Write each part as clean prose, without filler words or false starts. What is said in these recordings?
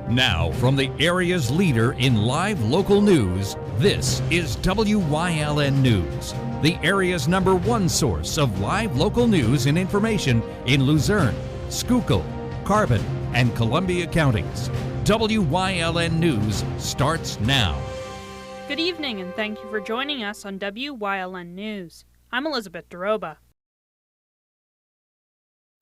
Now, from the area's leader in live local news, this is WYLN News, the area's #1 source of live local news and information in Luzerne, Schuylkill, Carbon, and Columbia counties. WYLN News starts now. Good evening, and thank you for joining us on WYLN News. I'm Elizabeth Doroba.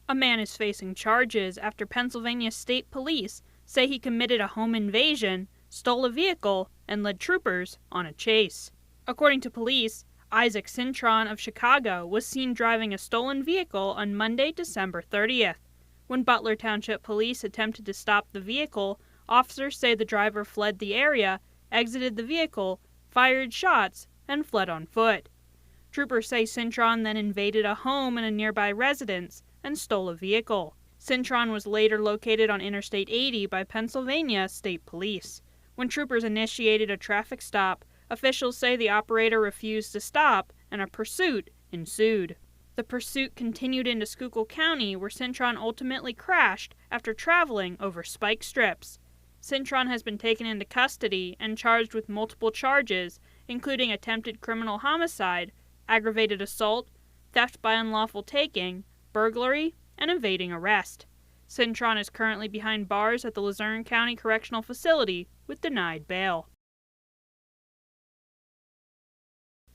A man is facing charges after Pennsylvania State Police say he committed a home invasion, stole a vehicle, and led troopers on a chase. According to police, Isaac Cintron of Chicago was seen driving a stolen vehicle on Monday, December 30th. When Butler Township Police attempted to stop the vehicle, officers say the driver fled the area, exited the vehicle, fired shots, and fled on foot. Troopers say Cintron then invaded a home in a nearby residence and stole a vehicle. Cintron was later located on Interstate 80 by Pennsylvania State Police. When troopers initiated a traffic stop, officials say the operator refused to stop and a pursuit ensued. The pursuit continued into Schuylkill County, where Cintron ultimately crashed after traveling over spike strips. Cintron has been taken into custody and charged with multiple charges, including attempted criminal homicide, aggravated assault, theft by unlawful taking, burglary, and evading arrest. Cintron is currently behind bars at the Luzerne County Correctional Facility with denied bail.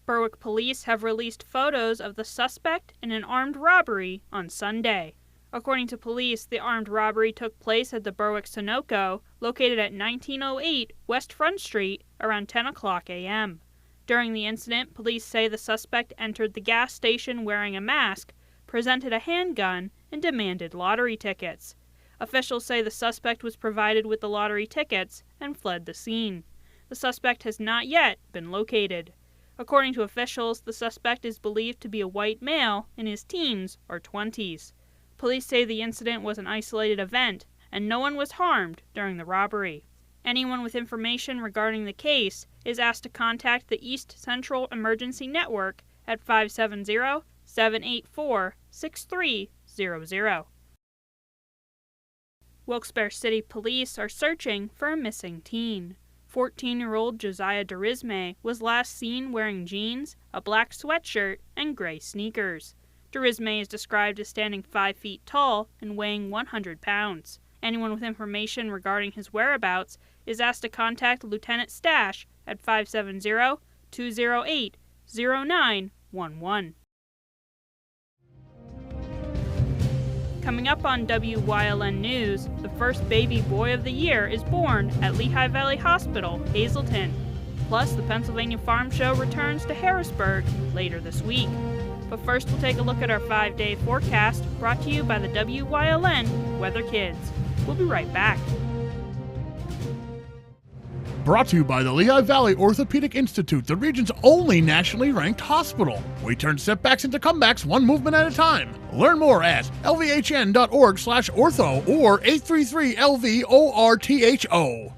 Berwick police have released photos of the suspect in an armed robbery on Sunday. According to police, the armed robbery took place at the Berwick Sunoco, located at 1908 West Front Street, around 10 o'clock a.m. During the incident, police say the suspect entered the gas station wearing a mask, presented a handgun, and demanded lottery tickets. Officials say the suspect was provided with the lottery tickets and fled the scene. The suspect has not yet been located. According to officials, the suspect is believed to be a white male in his teens or 20s. Police say the incident was an isolated event and no one was harmed during the robbery. Anyone with information regarding the case is asked to contact the East Central Emergency Network at 570-784-6300. Wilkes-Barre City Police are searching for a missing teen. 14-year-old Josiah Durisme was last seen wearing jeans, a black sweatshirt, and gray sneakers. Durisme is described as standing 5 feet tall and weighing 100 pounds. Anyone with information regarding his whereabouts is asked to contact Lieutenant Stash at 570-208-0911. Coming up on WYLN News, the first baby boy of the year is born at Lehigh Valley Hospital, Hazleton. Plus, the Pennsylvania Farm Show returns to Harrisburg later this week. But first, we'll take a look at our 5-day forecast brought to you by the WYLN Weather Kids. We'll be right back. Brought to you by the Lehigh Valley Orthopedic Institute, the region's only nationally ranked hospital. We turn setbacks into comebacks one movement at a time. Learn more at lvhn.org/ortho or 833-LV-ORTHO.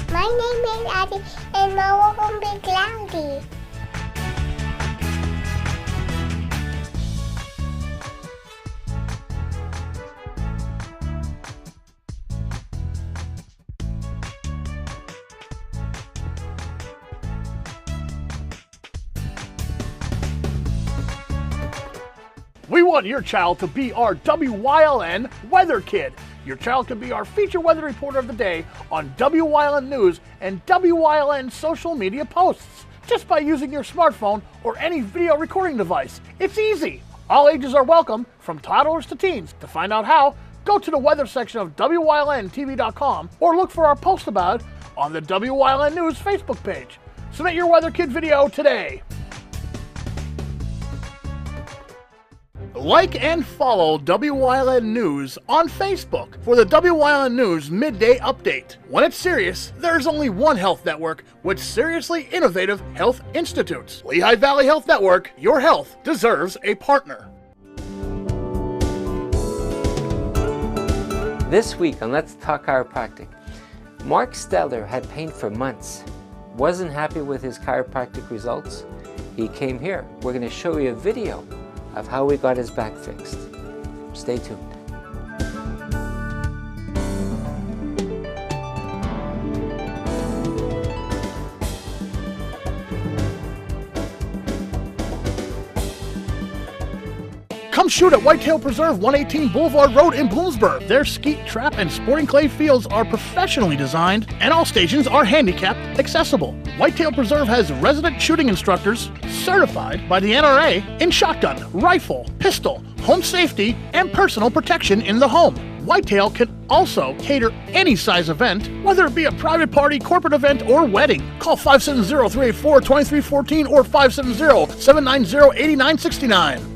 My name is Addie, and my work will be cloudy. We want your child to be our WYLN Weather Kid. Your child can be our feature weather reporter of the day on WYLN News and WYLN social media posts, just by using your smartphone or any video recording device. It's easy. All ages are welcome, from toddlers to teens. To find out how, go to the weather section of WYLNTV.com or look for our post about it on the WYLN News Facebook page. Submit your Weather Kid video today. Like and follow WYLN News on Facebook for the WYLN News Midday Update. When it's serious, there's only one health network with seriously innovative health institutes. Lehigh Valley Health Network, your health deserves a partner. This week on Let's Talk Chiropractic, Mark Steller had pain for months, wasn't happy with his chiropractic results, he came here. We're going to show you a video of how we got his back fixed. Stay tuned. Come shoot at Whitetail Preserve, 118 Boulevard Road in Bloomsburg. Their skeet, trap, and sporting clay fields are professionally designed, and all stations are handicap accessible. Whitetail Preserve has resident shooting instructors certified by the NRA in shotgun, rifle, pistol, home safety, and personal protection in the home. Whitetail can also cater any size event, whether it be a private party, corporate event, or wedding. Call 570-384-2314 or 570-790-8969.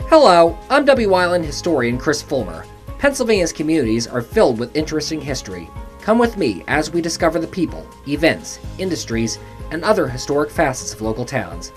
Hello, I'm Wyln historian Chris Fulmer. Pennsylvania's communities are filled with interesting history. Come with me as we discover the people, events, industries, and other historic facets of local towns.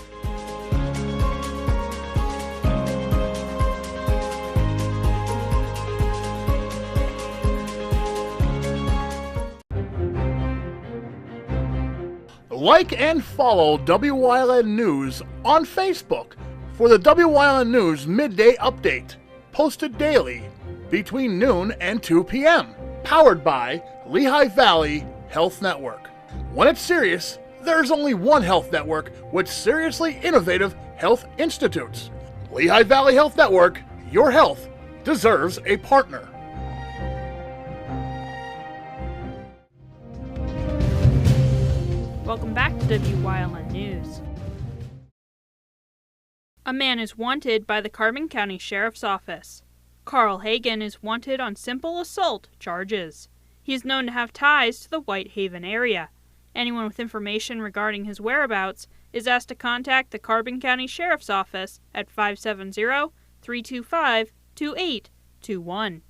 Like and follow Wyln News on Facebook for the Wyln News Midday Update, posted daily between noon and 2 p.m., powered by Lehigh Valley Health Network. When it's serious, there's only one health network with seriously innovative health institutes. Lehigh Valley Health Network, your health deserves a partner. Welcome back to Wyln News. A man is wanted by the Carbon County Sheriff's Office. Carl Hagen is wanted on simple assault charges. He is known to have ties to the Whitehaven area. Anyone with information regarding his whereabouts is asked to contact the Carbon County Sheriff's Office at 570-325-2821.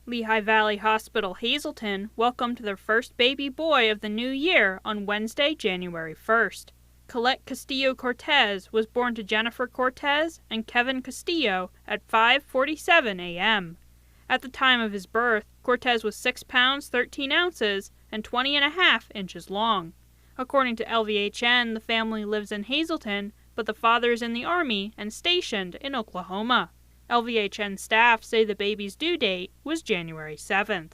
Lehigh Valley Hospital Hazleton welcomed their first baby boy of the new year on Wednesday, January 1st. Colette Castillo Cortez was born to Jennifer Cortez and Kevin Castillo at 5:47 a.m. At the time of his birth, Cortez was 6 pounds 13 ounces and 20.5 inches long. According to LVHN, the family lives in Hazleton, but the father is in the Army and stationed in Oklahoma. LVHN staff say the baby's due date was January 7th.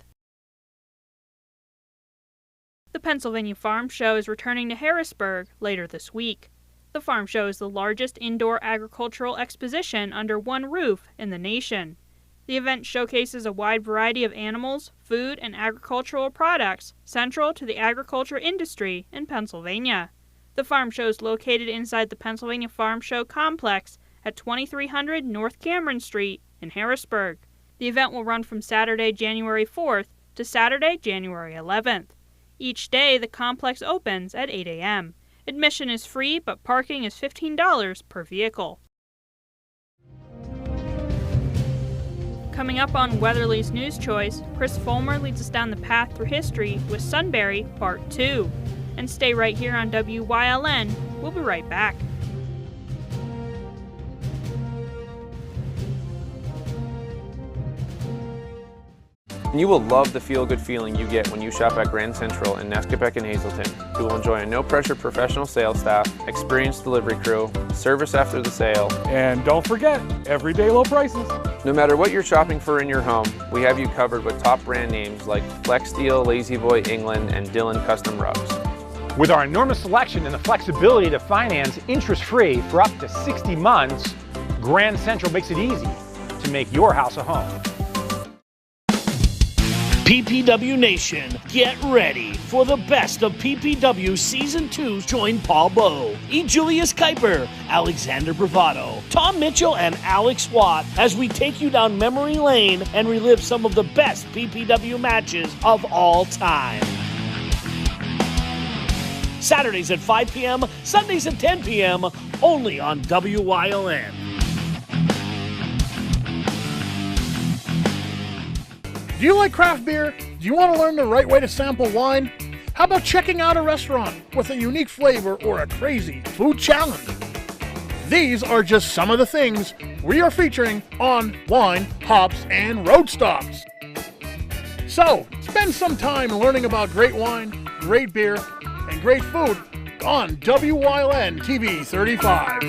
The Pennsylvania Farm Show is returning to Harrisburg later this week. The Farm Show is the largest indoor agricultural exposition under one roof in the nation. The event showcases a wide variety of animals, food, and agricultural products central to the agriculture industry in Pennsylvania. The Farm Show is located inside the Pennsylvania Farm Show complex at 2300 North Cameron Street in Harrisburg. The event will run from Saturday, January 4th to Saturday, January 11th. Each day, the complex opens at 8 a.m. Admission is free, but parking is $15 per vehicle. Coming up on Weatherly's News Choice, Chris Fulmer leads us down the path through history with Sunbury Part 2. And stay right here on WYLN. We'll be right back. You will love the feel-good feeling you get when you shop at Grand Central in Nescopeck and Hazleton. You will enjoy a no-pressure professional sales staff, experienced delivery crew, service after the sale, and don't forget, everyday low prices. No matter what you're shopping for in your home, we have you covered with top brand names like Flex Steel, Lazy Boy, England, and Dillon Custom Rugs. With our enormous selection and the flexibility to finance interest-free for up to 60 months, Grand Central makes it easy to make your house a home. PPW Nation, get ready for the best of PPW Season 2. Join Paul Bowe, E. Julius Kuiper, Alexander Bravado, Tom Mitchell, and Alex Watt as we take you down memory lane and relive some of the best PPW matches of all time. Saturdays at 5 p.m., Sundays at 10 p.m., only on WYLN. Do you like craft beer? Do you want to learn the right way to sample wine? How about checking out a restaurant with a unique flavor or a crazy food challenge? These are just some of the things we are featuring on Wine, Hops, and Road Stops. So, spend some time learning about great wine, great beer, and great food on WYLN TV 35.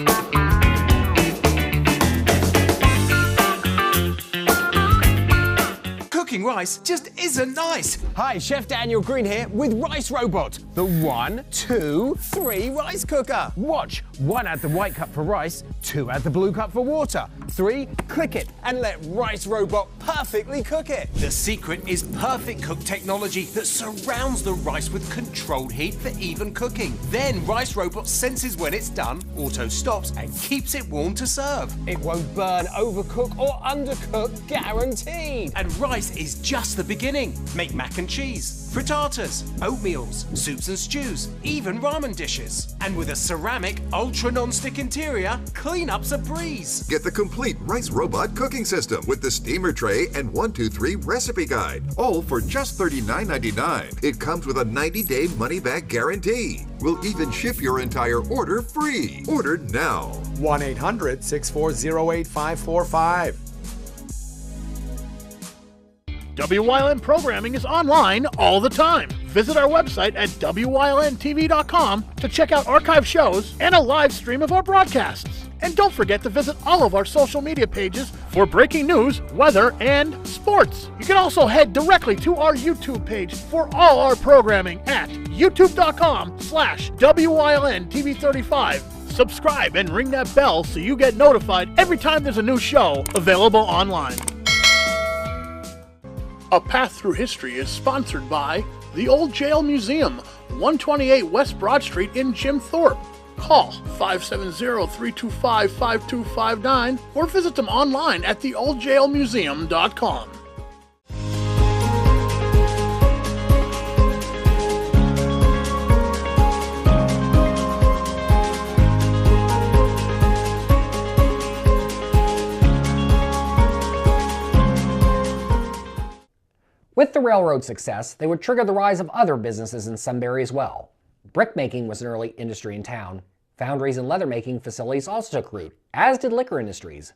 Cooking rice just isn't nice. Hi, Chef Daniel Green here with Rice Robot, the 1, 2, 3 rice cooker. Watch. 1 add the white cup for rice, 2 add the blue cup for water, 3 click it. And let Rice Robot perfectly cook it. The secret is perfect cook technology that surrounds the rice with controlled heat for even cooking. Then Rice Robot senses when it's done, auto stops, and keeps it warm to serve. It won't burn, overcook, or undercook, guaranteed. And rice is just the beginning. Make mac and cheese, frittatas, oatmeals, soups and stews, even ramen dishes. And with a ceramic, ultra non-stick interior, cleanup's a breeze. Get the complete Rice Robot cooking system with the steamer tray and 1, 2, 3 recipe guide, all for just $39.99. It comes with a 90-day money-back guarantee. We'll even ship your entire order free. Order now. 1-800-640-8545. WYLN programming is online all the time. Visit our website at WYLNTV.com to check out archive shows and a live stream of our broadcasts. And don't forget to visit all of our social media pages for breaking news, weather, and sports. You can also head directly to our YouTube page for all our programming at youtube.com/WYLNTV35. Subscribe and ring that bell so you get notified every time there's a new show available online. A Path Through History is sponsored by the Old Jail Museum, 128 West Broad Street in Jim Thorpe. Call 570-325-5259 or visit them online at theoldjailmuseum.com. With the railroad success, they would trigger the rise of other businesses in Sunbury as well. Brickmaking was an early industry in town. Foundries and leather-making facilities also took root, as did liquor industries.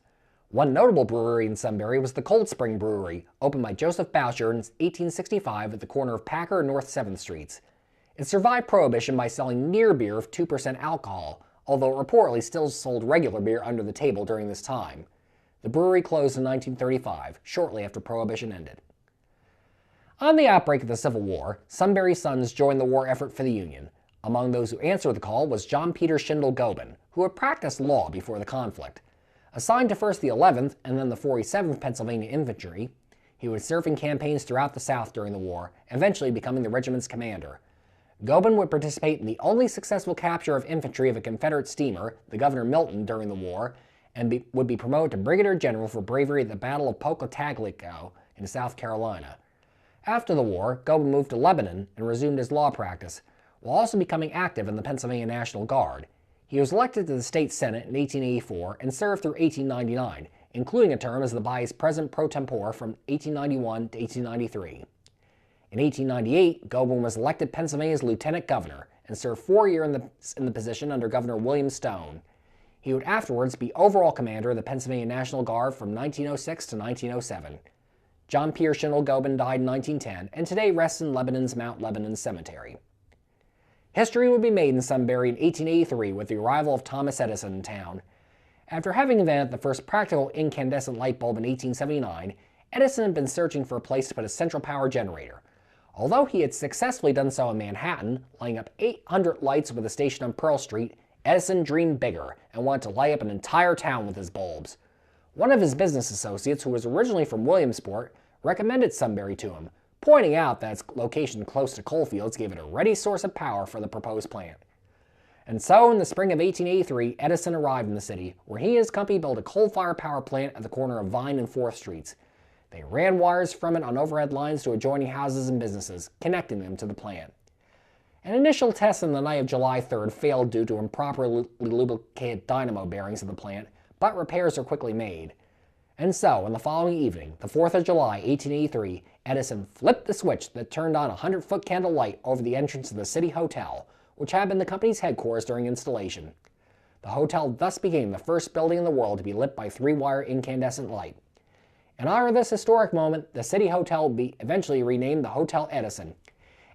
One notable brewery in Sunbury was the Cold Spring Brewery, opened by Joseph Boucher in 1865 at the corner of Packer and North 7th Streets. It survived Prohibition by selling near beer of 2% alcohol, although it reportedly still sold regular beer under the table during this time. The brewery closed in 1935, shortly after Prohibition ended. On the outbreak of the Civil War, Sunbury sons joined the war effort for the Union. Among those who answered the call was John Peter Schindel Gobin, who had practiced law before the conflict. Assigned to first the 11th and then the 47th Pennsylvania Infantry, he would serve in campaigns throughout the South during the war, eventually becoming the regiment's commander. Gobin would participate in the only successful capture of infantry of a Confederate steamer, the Governor Milton, during the war, and would be promoted to brigadier general for bravery at the Battle of Pocatalico in South Carolina. After the war, Gobin moved to Lebanon and resumed his law practice, while also becoming active in the Pennsylvania National Guard. He was elected to the state senate in 1884 and served through 1899, including a term as the vice president pro tempore from 1891 to 1893. In 1898, Gobin was elected Pennsylvania's lieutenant governor and served 4 years in the position under Governor William Stone. He would afterwards be overall commander of the Pennsylvania National Guard from 1906 to 1907. John Pierre Schindel Gobin died in 1910 and today rests in Lebanon's Mount Lebanon Cemetery. History would be made in Sunbury in 1883 with the arrival of Thomas Edison in town. After having invented the first practical incandescent light bulb in 1879, Edison had been searching for a place to put a central power generator. Although he had successfully done so in Manhattan, lighting up 800 lights with a station on Pearl Street, Edison dreamed bigger and wanted to light up an entire town with his bulbs. One of his business associates, who was originally from Williamsport, recommended Sunbury to him, pointing out that its location close to coalfields gave it a ready source of power for the proposed plant. And so, in the spring of 1883, Edison arrived in the city, where he and his company built a coal-fired power plant at the corner of Vine and 4th Streets. They ran wires from it on overhead lines to adjoining houses and businesses, connecting them to the plant. An initial test on the night of July 3rd failed due to improperly lubricated dynamo bearings of the plant, but repairs were quickly made. And so, on the following evening, the 4th of July, 1883, Edison flipped the switch that turned on a 100-foot candle light over the entrance of the City Hotel, which had been the company's headquarters during installation. The hotel thus became the first building in the world to be lit by 3-wire incandescent light. In honor of this historic moment, the City Hotel will be eventually renamed the Hotel Edison,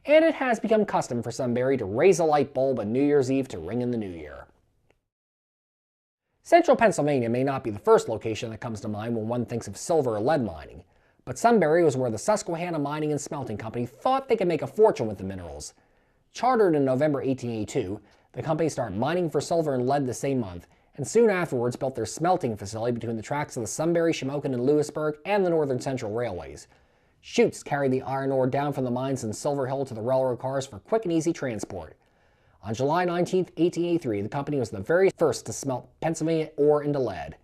and it has become custom for Sunbury to raise a light bulb on New Year's Eve to ring in the new year. Central Pennsylvania may not be the first location that comes to mind when one thinks of silver or lead mining, but Sunbury was where the Susquehanna Mining and Smelting Company thought they could make a fortune with the minerals. Chartered in November 1882, the company started mining for silver and lead the same month, and soon afterwards built their smelting facility between the tracks of the Sunbury, Shamokin, and Lewisburg and the Northern Central Railways. Chutes carried the iron ore down from the mines in Silver Hill to the railroad cars for quick and easy transport. On July 19, 1883, the company was the very first to smelt Pennsylvania ore into lead.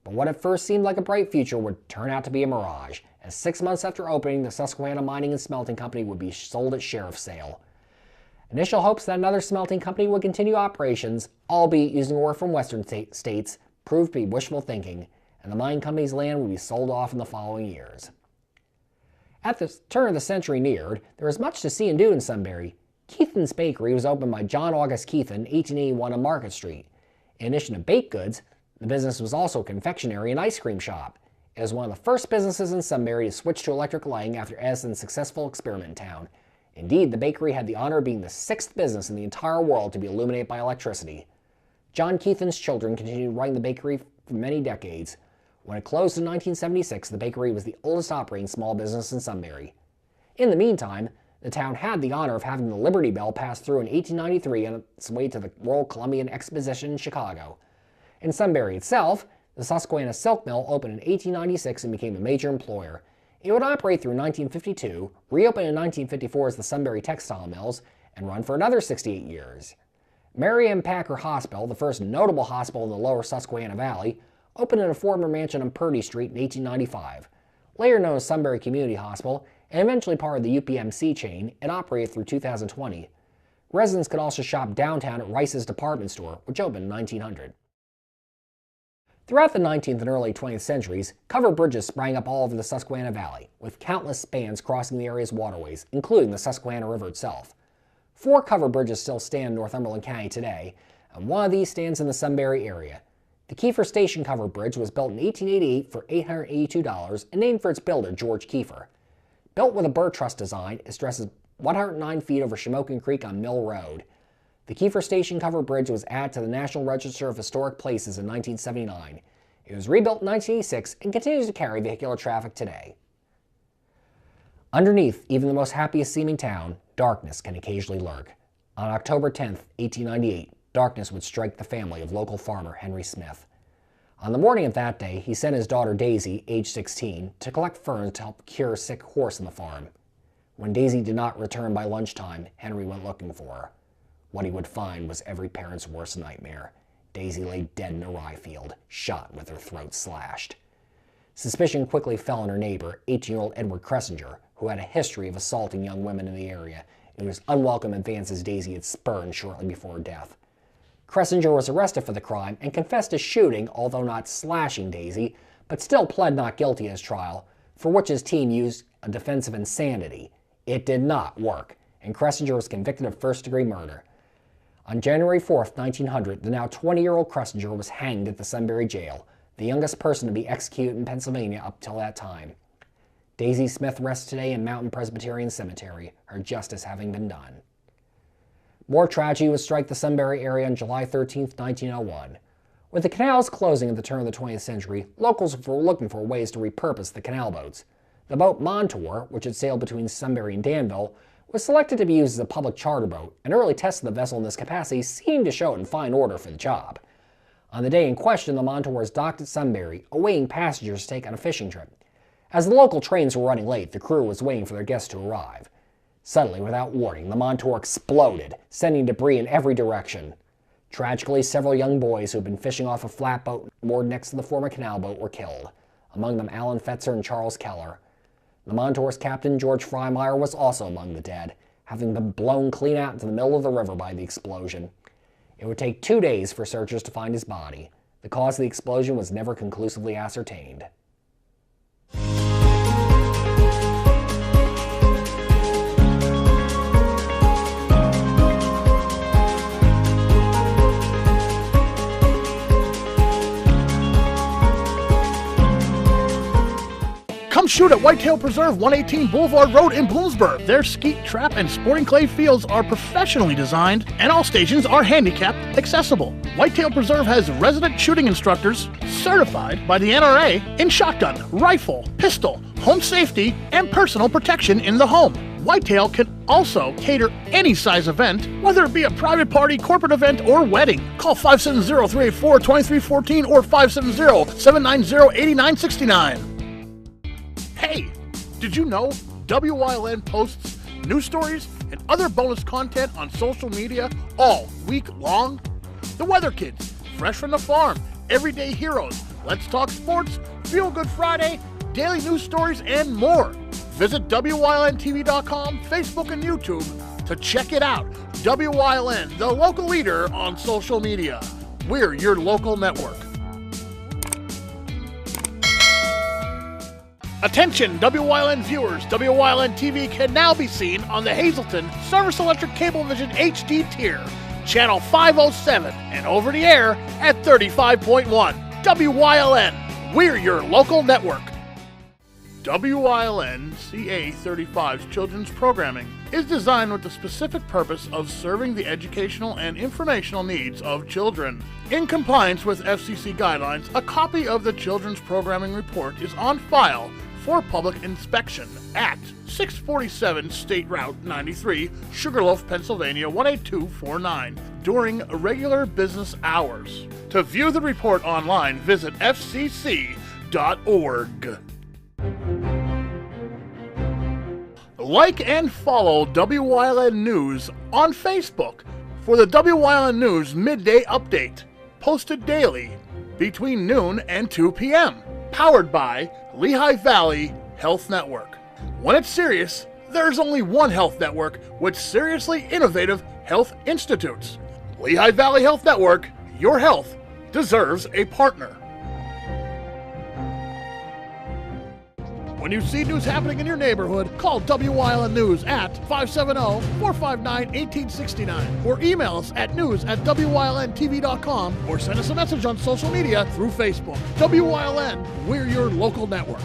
But what at first seemed like a bright future would turn out to be a mirage, as 6 months after opening, the Susquehanna Mining and Smelting Company would be sold at sheriff's sale. Initial hopes that another smelting company would continue operations, albeit using ore from western states, proved to be wishful thinking, and the mine company's land would be sold off in the following years. At the turn of the century neared, there was much to see and do in Sunbury. Keithan's Bakery was opened by John August Keithan in 1881 on Market Street. In addition to baked goods, the business was also a confectionery and ice cream shop. It was one of the first businesses in Sunbury to switch to electric lighting after Edison's successful experiment in town. Indeed, the bakery had the honor of being the 6th business in the entire world to be illuminated by electricity. John Keithan's children continued running the bakery for many decades. When it closed in 1976, the bakery was the oldest operating small business in Sunbury. In the meantime, the town had the honor of having the Liberty Bell pass through in 1893 on its way to the Royal Columbian Exposition in Chicago. In Sunbury itself, the Susquehanna Silk Mill opened in 1896 and became a major employer. It would operate through 1952, reopen in 1954 as the Sunbury Textile Mills, and run for another 68 years. Mary M. Packer Hospital, the first notable hospital in the lower Susquehanna Valley, opened in a former mansion on Purdy Street in 1895. Later known as Sunbury Community Hospital, and eventually part of the UPMC chain, it operated through 2020. Residents could also shop downtown at Rice's Department Store, which opened in 1900. Throughout the 19th and early 20th centuries, covered bridges sprang up all over the Susquehanna Valley, with countless spans crossing the area's waterways, including the Susquehanna River itself. 4 covered bridges still stand in Northumberland County today, and one of these stands in the Sunbury area. The Kiefer Station covered bridge was built in 1888 for $882 and named for its builder, George Kiefer. Built with a burr truss design, it stresses 109 feet over Shamokin Creek on Mill Road. The Kiefer Station covered bridge was added to the National Register of Historic Places in 1979. It was rebuilt in 1986 and continues to carry vehicular traffic today. Underneath even the most happiest seeming town, darkness can occasionally lurk. On October 10, 1898, darkness would strike the family of local farmer Henry Smith. On the morning of that day, he sent his daughter Daisy, age 16, to collect ferns to help cure a sick horse on the farm. When Daisy did not return by lunchtime, Henry went looking for her. What he would find was every parent's worst nightmare. Daisy lay dead in a rye field, shot with her throat slashed. Suspicion quickly fell on her neighbor, 18-year-old Edward Cressinger, who had a history of assaulting young women in the area, and whose unwelcome advances Daisy had spurned shortly before her death. Cressinger was arrested for the crime and confessed to shooting, although not slashing Daisy, but still pled not guilty at his trial, for which his team used a defense of insanity. It did not work, and Cressinger was convicted of first-degree murder. On January 4, 1900, the now 20-year-old Cressinger was hanged at the Sunbury jail, the youngest person to be executed in Pennsylvania up till that time. Daisy Smith rests today in Mountain Presbyterian Cemetery, her justice having been done. More tragedy would strike the Sunbury area on July 13, 1901. With the canals closing at the turn of the 20th century, locals were looking for ways to repurpose the canal boats. The boat Montour, which had sailed between Sunbury and Danville, was selected to be used as a public charter boat, and early tests of the vessel in this capacity seemed to show it in fine order for the job. On the day in question, the Montour was docked at Sunbury, awaiting passengers to take on a fishing trip. As the local trains were running late, the crew was waiting for their guests to arrive. Suddenly, without warning, the Montour exploded, sending debris in every direction. Tragically, several young boys who had been fishing off a flatboat moored next to the former canal boat were killed, among them Alan Fetzer and Charles Keller. The Montour's captain, George Freimeyer, was also among the dead, having been blown clean out into the middle of the river by the explosion. It would take 2 days for searchers to find his body. The cause of the explosion was never conclusively ascertained. shoot at Whitetail Preserve, 118 Boulevard Road in Bloomsburg. Their skeet, trap, and sporting clay fields are professionally designed, and all stations are handicap accessible. Whitetail Preserve has resident shooting instructors certified by the NRA in shotgun, rifle, pistol, home safety, and personal protection in the home. Whitetail can also cater any size event, whether it be a private party, corporate event, or wedding. Call 570-384-2314 or 570-790-8969. Hey, did you know WYLN posts news stories and other bonus content on social media all week long? The Weather Kids, Fresh from the Farm, Everyday Heroes, Let's Talk Sports, Feel Good Friday, daily news stories, and more. Visit WYLNTV.com, Facebook, and YouTube to check it out. WYLN, the local leader on social media. We're your local network. Attention, WYLN viewers. WYLN TV can now be seen on the Hazleton Service Electric Cablevision HD tier, channel 507, and over the air at 35.1. WYLN, we're your local network. WYLN CA35's children's programming is designed with the specific purpose of serving the educational and informational needs of children. In compliance with FCC guidelines, a copy of the children's programming report is on file for public inspection at 647 State Route 93, Sugarloaf, Pennsylvania 18249 during regular business hours. To view the report online, visit fcc.org. Like and follow WYLN News on Facebook for the WYLN News Midday Update, posted daily between noon and 2 p.m., powered by Lehigh Valley Health Network. When it's serious, there's only one health network with seriously innovative health institutes. Lehigh Valley Health Network, your health deserves a partner. When you see news happening in your neighborhood, call WYLN News at 570-459-1869 or email us at news@WYLNTV.com or send us a message on social media through Facebook. WYLN, we're your local network.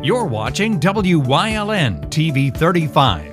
You're watching WYLN TV 35.